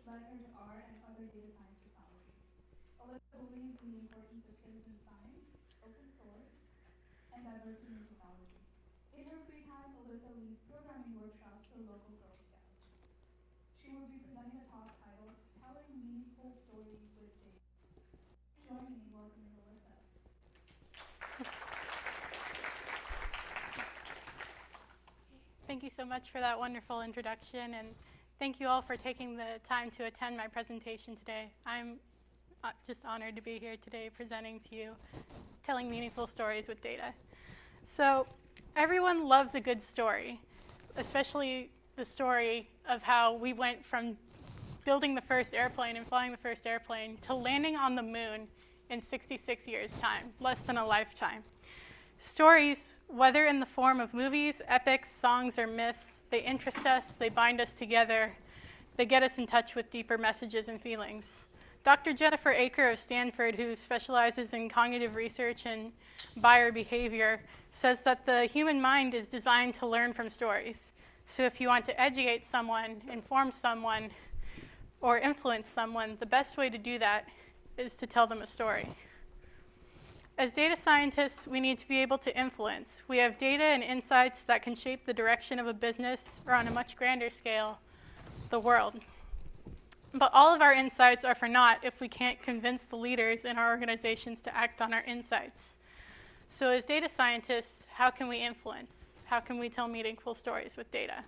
letters, R, and other data science technology. Alyssa believes in the importance of citizen science, open source, and diversity in technology. In her free time, Alyssa leads programming workshops for local Girl Scouts. She will be presenting a talk titled Telling Meaningful Stories with Data. Join me in welcoming Alyssa. Thank you so much for that wonderful introduction, and thank you all for taking the time to attend my presentation today. I'm just honored to be here today presenting to you, telling meaningful stories with data. So everyone loves a good story, especially the story of how we went from building the first airplane and flying the first airplane to landing on the moon in 66 years' time, less than a lifetime. Stories, whether in the form of movies, epics, songs, or myths, they interest us, they bind us together, they get us in touch with deeper messages and feelings. Dr. Jennifer Aker of Stanford, who specializes in cognitive research and buyer behavior, says that the human mind is designed to learn from stories. So if you want to educate someone, inform someone, or influence someone, the best way to do that is to tell them a story. As data scientists, we need to be able to influence. We have data and insights that can shape the direction of a business, or on a much grander scale, the world. But all of our insights are for naught if we can't convince the leaders in our organizations to act on our insights. So as data scientists, how can we influence? How can we tell meaningful stories with data?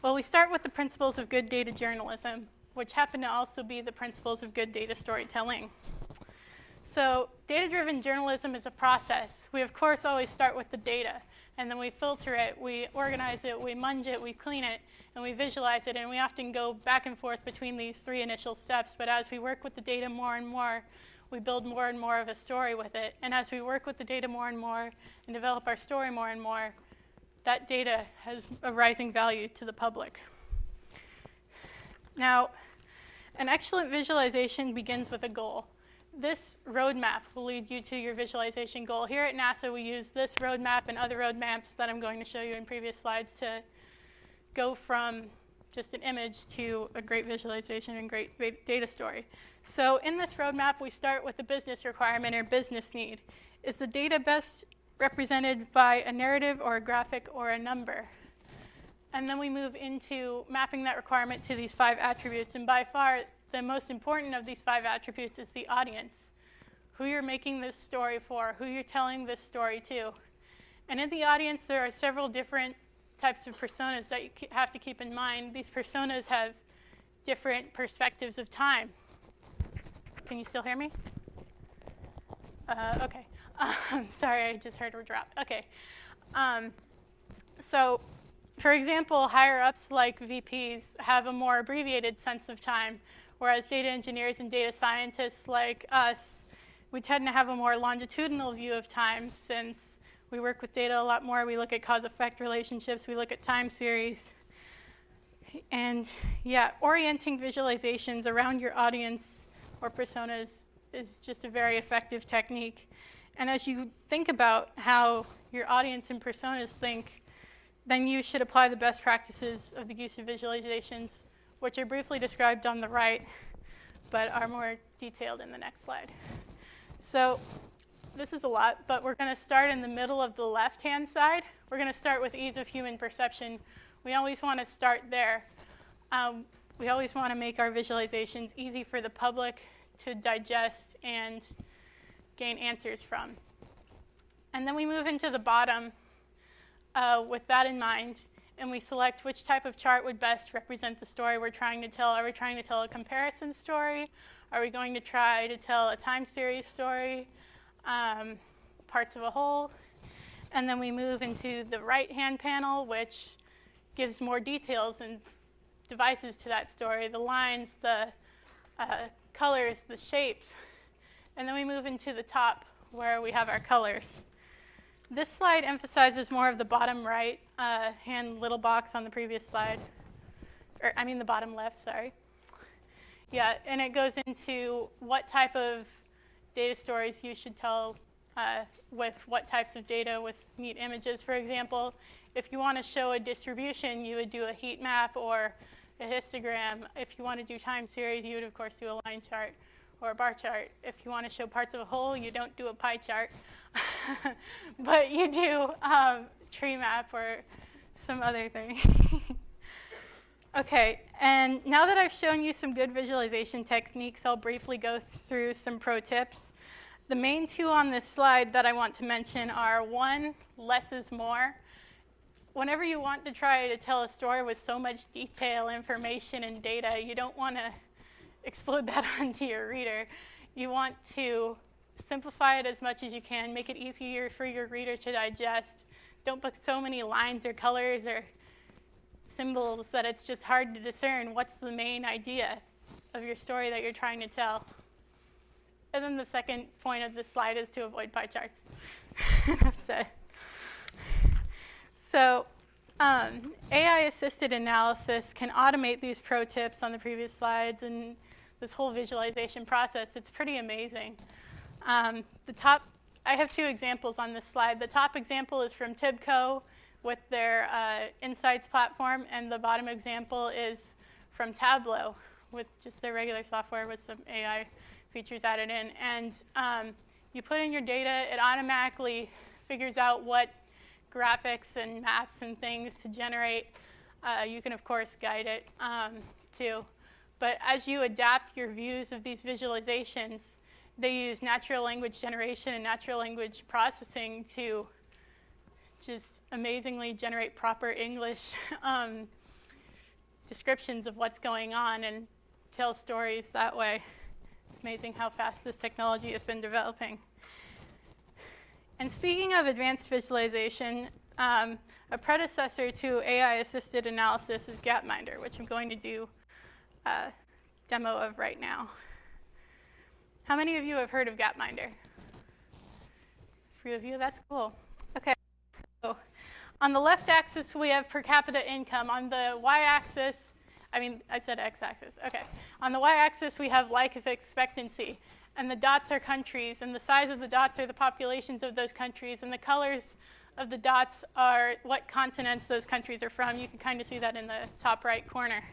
Well, we start with the principles of good data journalism, which happen to also be the principles of good data storytelling. So data-driven journalism is a process. We, of course, always start with the data, and then we filter it, we organize it, we munge it, we clean it, and we visualize it, and we often go back and forth between these three initial steps. But as we work with the data more and more, we build more and more of a story with it. And as we work with the data more and more and develop our story more and more, that data has a rising value to the public. Now, an excellent visualization begins with a goal. This roadmap will lead you to your visualization goal. Here at NASA, we use this roadmap and other roadmaps that I'm going to show you in previous slides to go from just an image to a great visualization and great data story. So in this roadmap, we start with the business requirement or business need. Is the data best represented by a narrative or a graphic or a number? And then we move into mapping that requirement to these 5 attributes. And by far, the most important of these 5 attributes is the audience, who you're making this story for, who you're telling this story to. And in the audience, there are several different types of personas that you have to keep in mind. These personas have different perspectives of time. Can you still hear me? Okay. Sorry, I just heard a drop. Okay. So, for example, higher-ups like VPs have a more abbreviated sense of time, whereas data engineers and data scientists like us, we tend to have a more longitudinal view of time since we work with data a lot more. We look at cause-effect relationships. We look at time series. And yeah, orienting visualizations around your audience or personas is just a very effective technique. And as you think about how your audience and personas think, then you should apply the best practices of the use of visualizations, which are briefly described on the right, but are more detailed in the next slide. So this is a lot, but we're going to start in the middle of the left-hand side. We're going to start with ease of human perception. We always want to start there. We always want to make our visualizations easy for the public to digest and gain answers from. And then we move into the bottom with that in mind, and we select which type of chart would best represent the story we're trying to tell. Are we trying to tell a comparison story? Are we going to try to tell a time series story? Parts of a whole? And then we move into the right-hand panel, which gives more details and devices to that story, the lines, the colors, the shapes. And then we move into the top where we have our colors. This slide emphasizes more of the bottom right hand little box on the previous slide. Or I mean the bottom left, sorry. Yeah, and it goes into what type of data stories you should tell with what types of data with neat images. For example, if you want to show a distribution, you would do a heat map, or a histogram. If you want to do time series, you would, of course, do a line chart or a bar chart. If you want to show parts of a whole, you don't do a pie chart. But you do tree map or some other thing. Okay, and now that I've shown you some good visualization techniques, I'll briefly go through some pro tips. The main two on this slide that I want to mention are, one, less is more. Whenever you want to try to tell a story with so much detail, information, and data, you don't want to explode that onto your reader. You want to simplify it as much as you can, make it easier for your reader to digest. Don't put so many lines or colors or symbols that it's just hard to discern what's the main idea of your story that you're trying to tell. And then the second point of this slide is to avoid pie charts. Enough said. So AI-assisted analysis can automate these pro tips on the previous slides and this whole visualization process. It's pretty amazing. I have two examples on this slide. The top example is from Tibco with their Insights platform, and the bottom example is from Tableau with just their regular software with some AI features added in. And you put in your data, it automatically figures out what graphics and maps and things to generate. You can, of course, guide it too. But as you adapt your views of these visualizations, they use natural language generation and natural language processing to just amazingly generate proper English descriptions of what's going on and tell stories that way. It's amazing how fast this technology has been developing. And speaking of advanced visualization, a predecessor to AI-assisted analysis is Gapminder, which I'm going to do a demo of right now. How many of you have heard of Gapminder? A few of you, that's cool. Okay, so on the left axis, we have per capita income. On the y-axis, I said x-axis, okay. On the y-axis, we have life expectancy. And the dots are countries, and the size of the dots are the populations of those countries, and the colors of the dots are what continents those countries are from. You can kind of see that in the top right corner.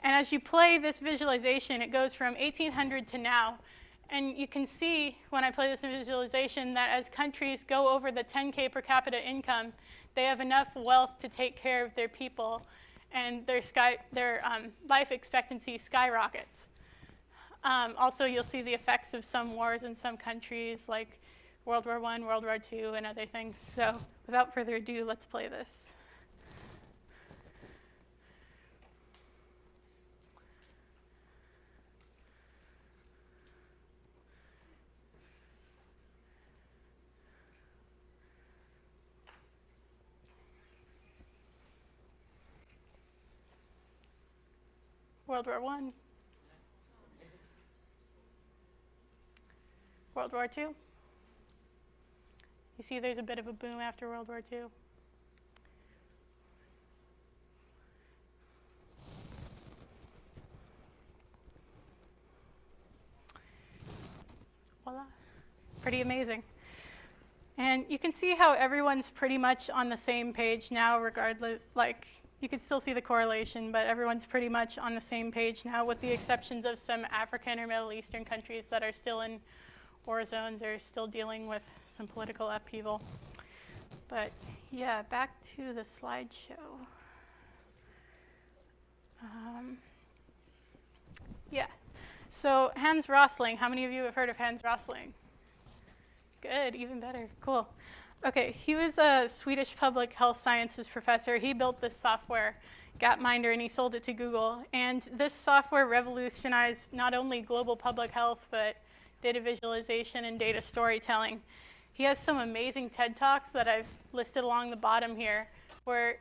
And as you play this visualization, it goes from 1800 to now. And you can see when I play this visualization that as countries go over the 10K per capita income, they have enough wealth to take care of their people, and their life expectancy skyrockets. Also, you'll see the effects of some wars in some countries, like World War I, World War II, and other things. So without further ado, let's play this. World War I. World War II. You see there's a bit of a boom after World War II. Voila. Pretty amazing. And you can see how everyone's pretty much on the same page now, regardless, like, you can still see the correlation, but everyone's pretty much on the same page now, with the exceptions of some African or Middle Eastern countries that are still in war zones or still dealing with some political upheaval. But yeah, back to the slideshow. Yeah, so Hans Rosling, how many of you have heard of Hans Rosling? Good, even better, cool. Okay, he was a Swedish public health sciences professor. He built this software, Gapminder, and he sold it to Google. And this software revolutionized not only global public health, but data visualization and data storytelling. He has some amazing TED Talks that I've listed along the bottom here, where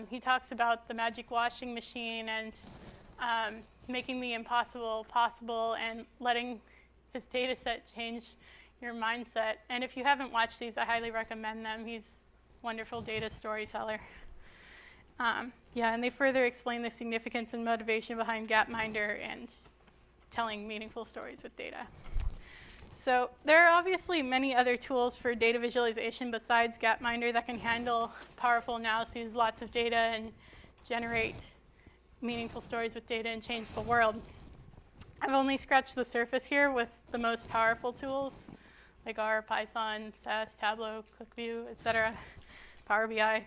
he talks about the magic washing machine and making the impossible possible and letting his data set change your mindset. And if you haven't watched these, I highly recommend them. He's a wonderful data storyteller. Yeah, and they further explain the significance and motivation behind Gapminder and telling meaningful stories with data. So there are obviously many other tools for data visualization besides Gapminder that can handle powerful analyses, lots of data, and generate meaningful stories with data and change the world. I've only scratched the surface here with the most powerful tools, like R, Python, SAS, Tableau, QlikView, etc., Power BI.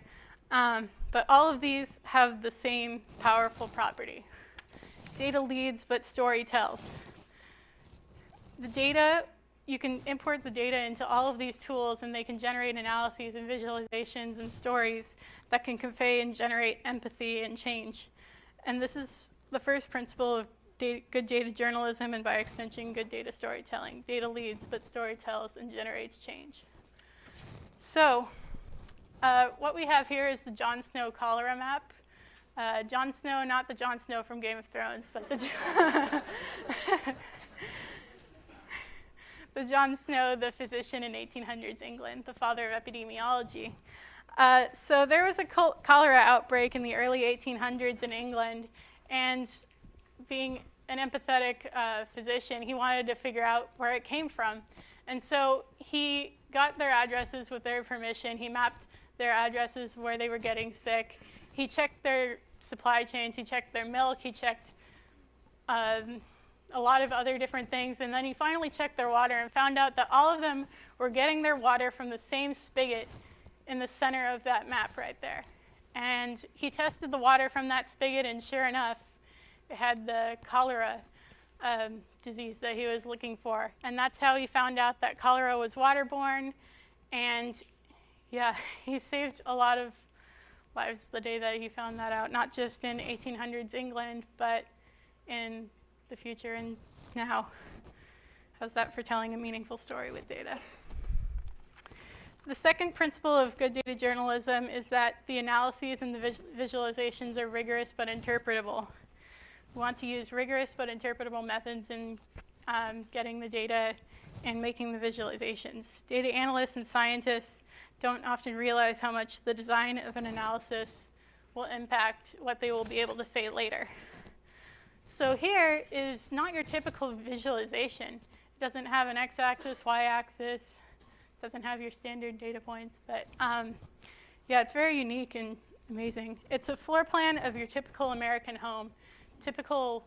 But all of these have the same powerful property. Data leads, but story tells. The data, you can import the data into all of these tools, and they can generate analyses and visualizations and stories that can convey and generate empathy and change. And this is the first principle of good data journalism, and by extension, good data storytelling. Data leads, but story tells and generates change. So what we have here is the Jon Snow Cholera Map. Jon Snow, not the Jon Snow from Game of Thrones, but the the Jon Snow, the physician in 1800s England, the father of epidemiology. So there was a cholera outbreak in the early 1800s in England, and being an empathetic physician, he wanted to figure out where it came from. And so he got their addresses with their permission. He mapped their addresses where they were getting sick. He checked their supply chains. He checked their milk. He checked a lot of other different things. And then he finally checked their water and found out that all of them were getting their water from the same spigot in the center of that map right there. And he tested the water from that spigot, and sure enough, it had the cholera disease that he was looking for. And that's how he found out that cholera was waterborne. And yeah, he saved a lot of lives the day that he found that out, not just in 1800s England, but in the future and now. How's that for telling a meaningful story with data? The second principle of good data journalism is that the analyses and the visualizations are rigorous but interpretable. We want to use rigorous but interpretable methods in getting the data and making the visualizations. Data analysts and scientists don't often realize how much the design of an analysis will impact what they will be able to say later. So here is not your typical visualization. It doesn't have an x-axis, y-axis, doesn't have your standard data points, but yeah, it's very unique and amazing. It's a floor plan of your typical American home, typical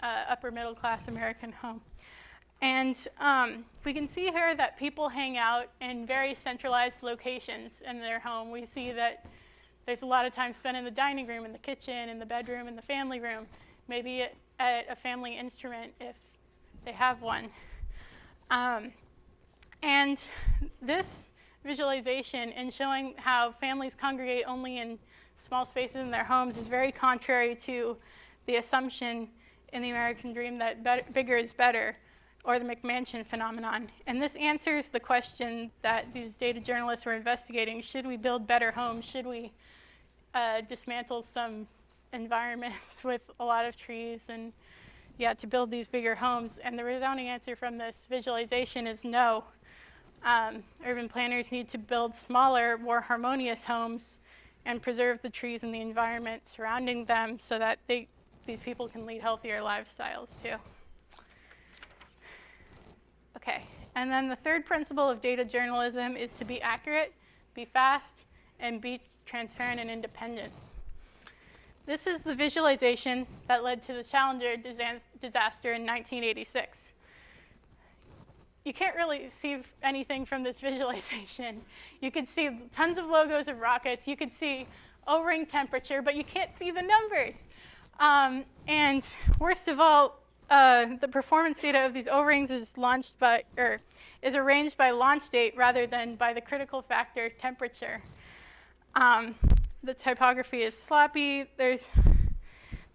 upper middle class American home. And we can see here that people hang out in very centralized locations in their home. We see that there's a lot of time spent in the dining room, in the kitchen, in the bedroom, in the family room, maybe at a family instrument if they have one. And this visualization in showing how families congregate only in small spaces in their homes is very contrary to the assumption in the American dream that bigger is better, or the McMansion phenomenon. And this answers the question that these data journalists were investigating: should we build better homes? Should we dismantle some environments with a lot of trees and to build these bigger homes? And the resounding answer from this visualization is no. Urban planners need to build smaller, more harmonious homes and preserve the trees and the environment surrounding them so that these people can lead healthier lifestyles too. Okay, and then the third principle of data journalism is to be accurate, be fast, and be transparent and independent. This is the visualization that led to the Challenger disaster in 1986. You can't really see anything from this visualization. You could see tons of logos of rockets. You could see O-ring temperature, but you can't see the numbers. And worst of all, the performance data of these O-rings is arranged by launch date rather than by the critical factor temperature. The typography is sloppy. There's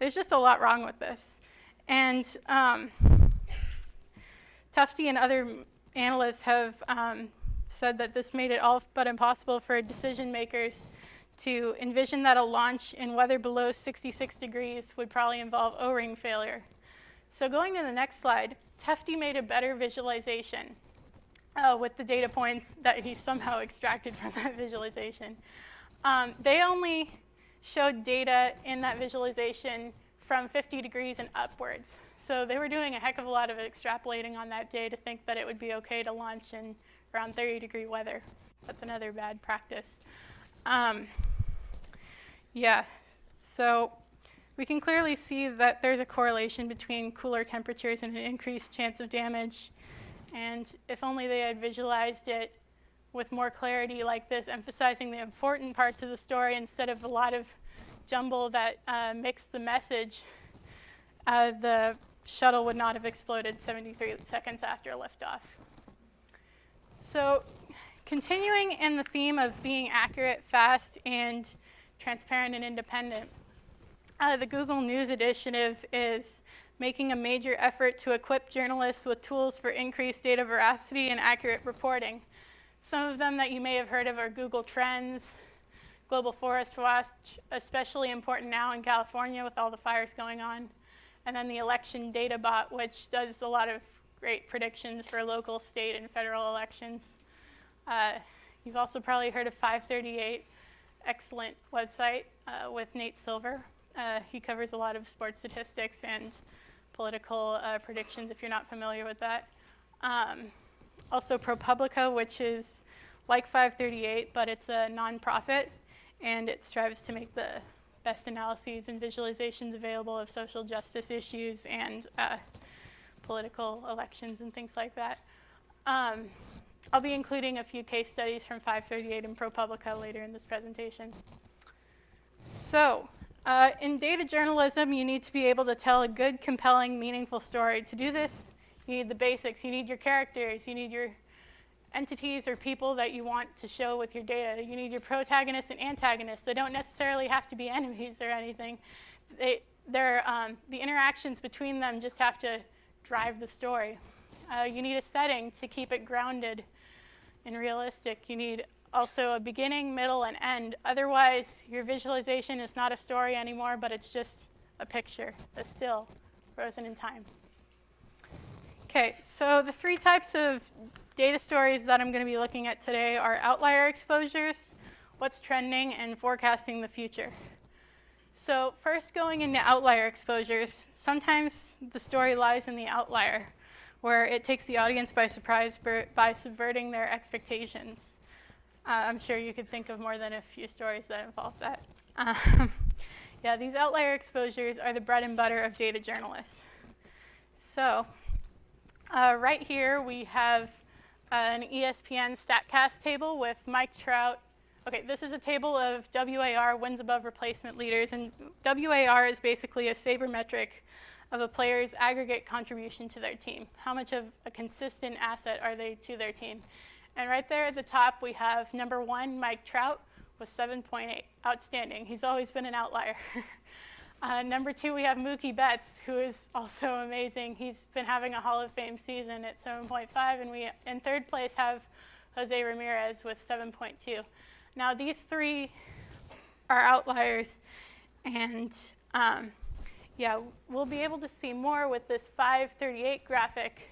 just a lot wrong with this. And Tufte and other analysts have said that this made it all but impossible for decision makers to envision that a launch in weather below 66 degrees would probably involve O-ring failure. So going to the next slide, Tufte made a better visualization with the data points that he somehow extracted from that visualization. They only showed data in that visualization from 50 degrees and upwards. So they were doing a heck of a lot of extrapolating on that day to think that it would be okay to launch in around 30-degree weather. That's another bad practice. So we can clearly see that there's a correlation between cooler temperatures and an increased chance of damage. And if only they had visualized it with more clarity like this, emphasizing the important parts of the story instead of a lot of jumble that mixed the message, the shuttle would not have exploded 73 seconds after liftoff. So continuing in the theme of being accurate, fast, and transparent and independent, the Google News Initiative is making a major effort to equip journalists with tools for increased data veracity and accurate reporting. Some of them that you may have heard of are Google Trends, Global Forest Watch, especially important now in California with all the fires going on, and then the Election Data Bot, which does a lot of great predictions for local, state, and federal elections. You've also probably heard of 538, excellent website with Nate Silver. He covers a lot of sports statistics and political predictions if you're not familiar with that. Also ProPublica, which is like 538, but it's a nonprofit, and it strives to make the best analyses and visualizations available of social justice issues and political elections and things like that. I'll be including a few case studies from 538 and ProPublica later in this presentation. So, in data journalism, you need to be able to tell a good, compelling, meaningful story. To do this, you need the basics. You need your characters. You need your entities or people that you want to show with your data. You need your protagonists and antagonists. They don't necessarily have to be enemies or anything. The interactions between them just have to drive the story. You need a setting to keep it grounded and realistic. You need also a beginning, middle, and end. Otherwise, your visualization is not a story anymore, but it's just a picture, a still, frozen in time. Okay, so the three types of data stories that I'm going to be looking at today are outlier exposures, what's trending, and forecasting the future. So first, going into outlier exposures, sometimes the story lies in the outlier, where it takes the audience by surprise by subverting their expectations. I'm sure you could think of more than a few stories that involve that. Yeah, these outlier exposures are the bread and butter of data journalists. So right here we have an ESPN StatCast table with Mike Trout. Okay, this is a table of WAR, wins above replacement leaders, and WAR is basically a sabermetric of a player's aggregate contribution to their team. How much of a consistent asset are they to their team? And right there at the top, we have number 1, Mike Trout, with 7.8. Outstanding. He's always been an outlier. Number 2, we have Mookie Betts, who is also amazing. He's been having a Hall of Fame season at 7.5, and we, in third place, have Jose Ramirez with 7.2. Now, these three are outliers, and yeah, we'll be able to see more with this 538 graphic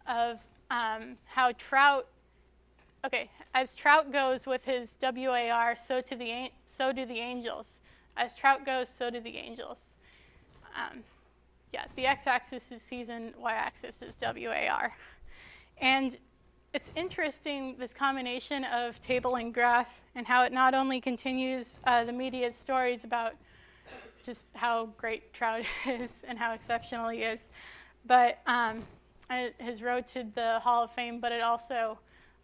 of how Trout, okay, as Trout goes with his WAR, so do the Angels. As Trout goes, so do the Angels. Yeah, the x-axis is season, y-axis is WAR. And it's interesting, this combination of table and graph, and how it not only continues the media's stories about just how great Trout is and how exceptional he is, but his road to the Hall of Fame, but it also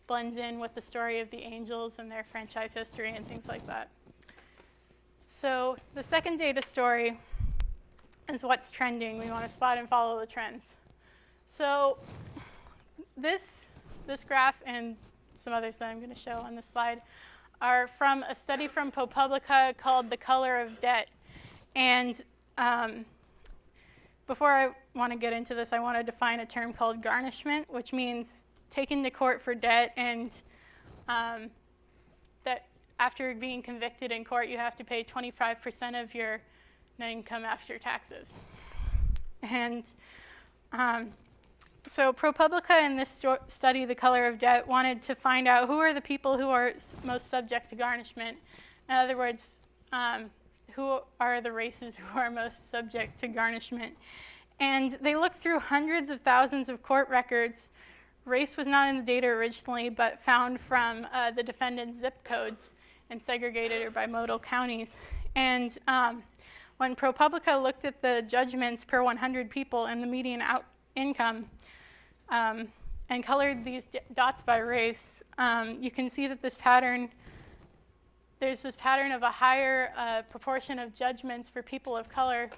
blends in with the story of the Angels and their franchise history and things like that. So the second data story is what's trending. We want to spot and follow the trends. So this graph and some others that I'm going to show on this slide are from a study from ProPublica called The Color of Debt. And before I want to get into this, I want to define a term called garnishment, which means taken to court for debt, and that after being convicted in court, you have to pay 25% of your net income after taxes. And so ProPublica in this study, The Color of Debt, wanted to find out who are the people who are most subject to garnishment. In other words, who are the races who are most subject to garnishment. And they looked through hundreds of thousands of court records. Race was not in the data originally, but found from the defendant's zip codes and segregated or bimodal counties. And when ProPublica looked at the judgments per 100 people and the median income and colored these dots by race, you can see that there's this pattern of a higher proportion of judgments for people of color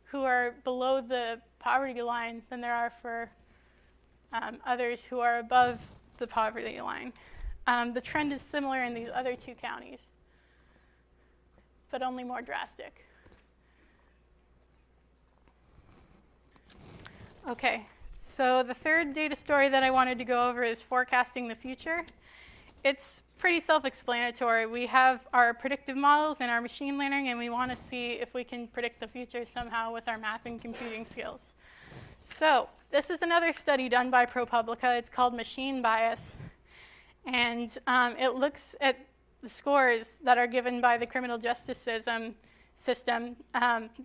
who are below the poverty line than there are for others who are above the poverty line. The trend is similar in these other two counties, but only more drastic. Okay, so the third data story that I wanted to go over is forecasting the future. It's pretty self-explanatory. We have our predictive models and our machine learning, and we want to see if we can predict the future somehow with our math and computing skills. So this is another study done by ProPublica. It's called Machine Bias, and it looks at the scores that are given by the criminal justice system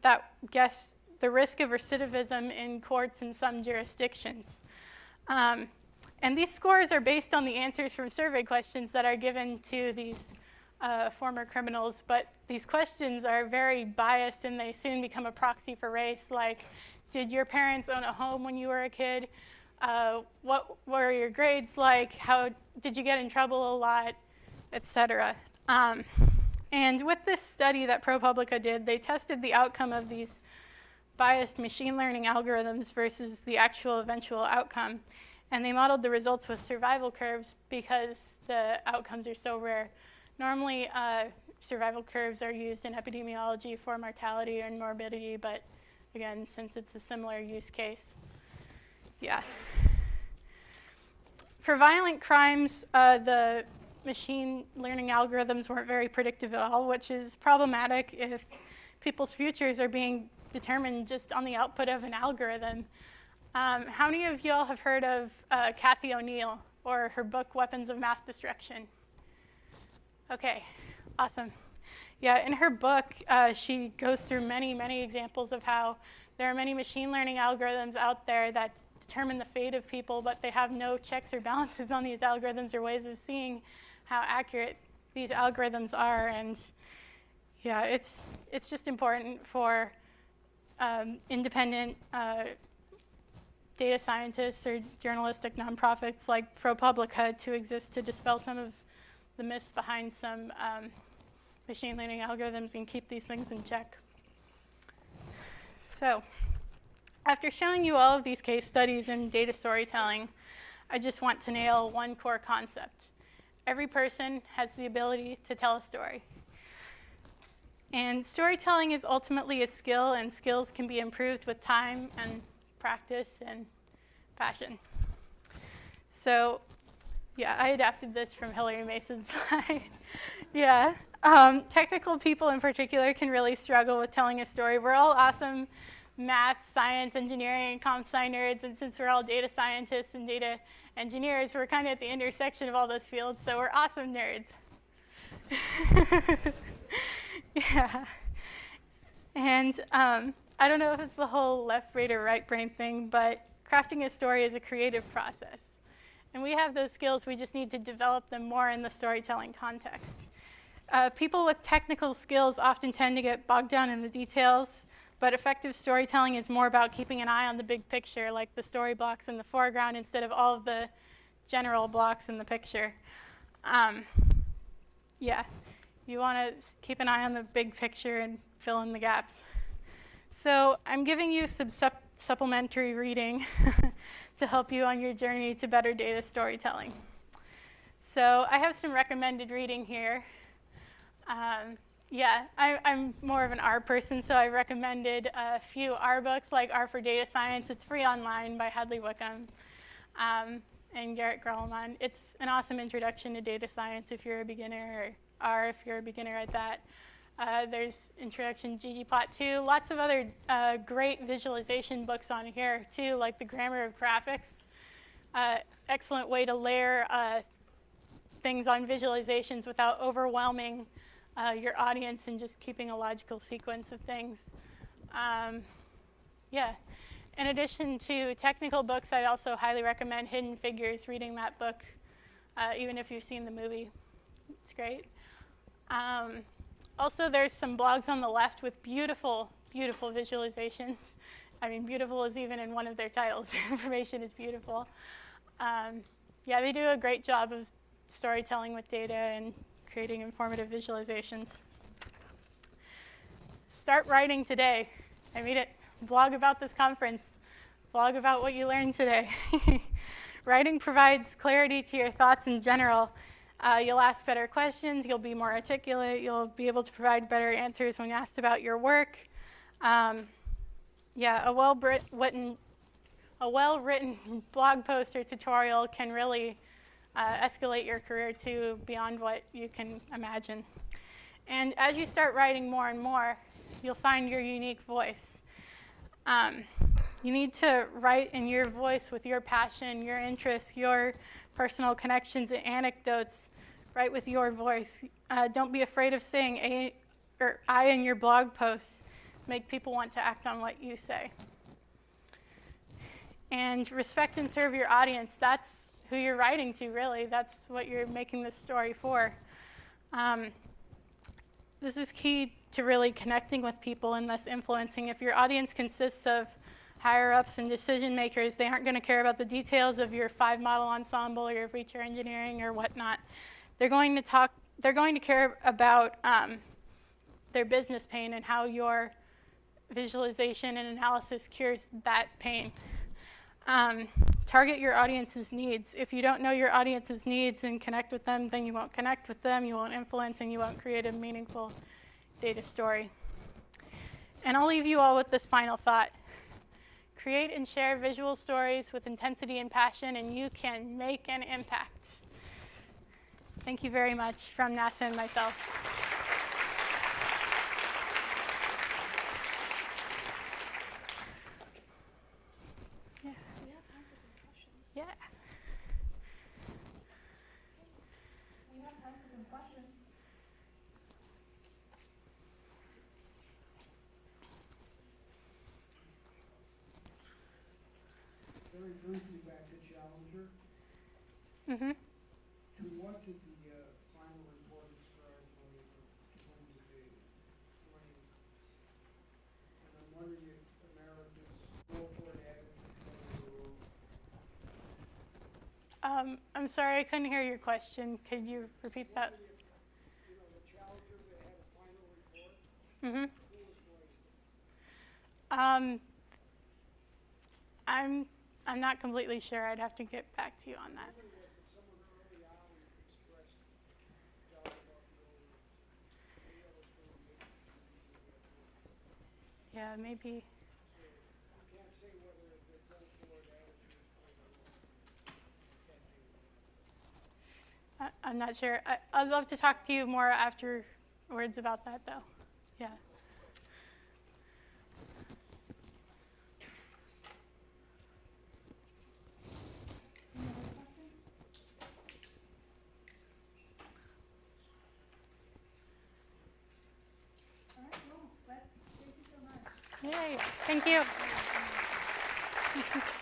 that guess the risk of recidivism in courts in some jurisdictions. And these scores are based on the answers from survey questions that are given to these former criminals, but these questions are very biased and they soon become a proxy for race, like, did your parents own a home when you were a kid? What were your grades like? How did you get in trouble a lot, etc. And with this study that ProPublica did, they tested the outcome of these biased machine learning algorithms versus the actual eventual outcome. And they modeled the results with survival curves because the outcomes are so rare. Normally, survival curves are used in epidemiology for mortality and morbidity, but again, since it's a similar use case, yeah. For violent crimes, the machine learning algorithms weren't very predictive at all, which is problematic if people's futures are being determined just on the output of an algorithm. How many of you all have heard of Cathy O'Neil or her book, Weapons of Math Destruction? Okay, awesome. Yeah, in her book, she goes through many, many examples of how there are many machine learning algorithms out there that determine the fate of people, but they have no checks or balances on these algorithms or ways of seeing how accurate these algorithms are. And yeah, it's just important for independent data scientists or journalistic nonprofits like ProPublica to exist to dispel some of the myths behind some machine learning algorithms and keep these things in check. So after showing you all of these case studies in data storytelling, I just want to nail one core concept. Every person has the ability to tell a story. And storytelling is ultimately a skill, and skills can be improved with time and practice and passion. So yeah, I adapted this from Hillary Mason's slide. Yeah, technical people in particular can really struggle with telling a story. We're all awesome math, science, engineering, and comp sci nerds, and since we're all data scientists and data engineers, we're kind of at the intersection of all those fields, so we're awesome nerds. Yeah. And I don't know if it's the whole left brain or right brain thing, but crafting a story is a creative process. And we have those skills, we just need to develop them more in the storytelling context. People with technical skills often tend to get bogged down in the details, but effective storytelling is more about keeping an eye on the big picture, like the story blocks in the foreground instead of all of the general blocks in the picture. Yeah, you want to keep an eye on the big picture and fill in the gaps. So I'm giving you some supplementary reading to help you on your journey to better data storytelling. So I have some recommended reading here. Yeah, I'm more of an R person, so I recommended a few R books, like R for Data Science. It's free online by Hadley Wickham and Garrett Grolleman. It's an awesome introduction to data science if you're a beginner, or R if you're a beginner at that. There's Introduction to ggplot 2. Lots of other great visualization books on here, too, like The Grammar of Graphics. Excellent way to layer things on visualizations without overwhelming your audience and just keeping a logical sequence of things. Yeah. In addition to technical books, I'd also highly recommend Hidden Figures, reading that book, even if you've seen the movie. It's great. Also, there's some blogs on the left with beautiful beautiful visualizations. I mean, beautiful is even in one of their titles. Information is beautiful. Yeah, they do a great job of storytelling with data and creating informative visualizations. Start writing today. I made it. Blog about this conference. Blog about what you learned today. Writing provides clarity to your thoughts in general. You'll ask better questions. You'll be more articulate. You'll be able to provide better answers when asked about your work. Yeah, a well-written blog post or tutorial can really escalate your career to beyond what you can imagine. And as you start writing more and more, you'll find your unique voice. You need to write in your voice with your passion, your interests, your personal connections and anecdotes. Write with your voice. Don't be afraid of saying A or I in your blog posts. Make people want to act on what you say. And respect and serve your audience. That's who you're writing to, really. That's what you're making this story for. This is key to really connecting with people and thus influencing. If your audience consists of higher-ups and decision makers, they aren't going to care about the details of your 5-model ensemble or your feature engineering or whatnot. They're going to care about their business pain and how your visualization and analysis cures that pain. Target your audience's needs. If you don't know your audience's needs and connect with them, then you won't connect with them, you won't influence, and you won't create a meaningful data story. And I'll leave you all with this final thought. Create and share visual stories with intensity and passion, and you can make an impact. Thank you very much from NASA and myself. Yeah. We have time for some questions. Yeah. We have time for some questions. Very briefly back to Challenger. Mm-hmm. To what did the final report describe when did they, and I'm wondering if Americans go for it as I'm sorry, I couldn't hear your question. Could you repeat that? the Challenger, they had a final report. Mm-hmm. Who was blaming? I'm not completely sure. I'd have to get back to you on that. Was it someone early on expressed doubt about the Yeah, maybe. So you can't say whether they're going for it attitude. I'm not sure. I'd love to talk to you more afterwards about that, though. Yeah. Any other questions? All right, well, thank you so much. Yay. Thank you.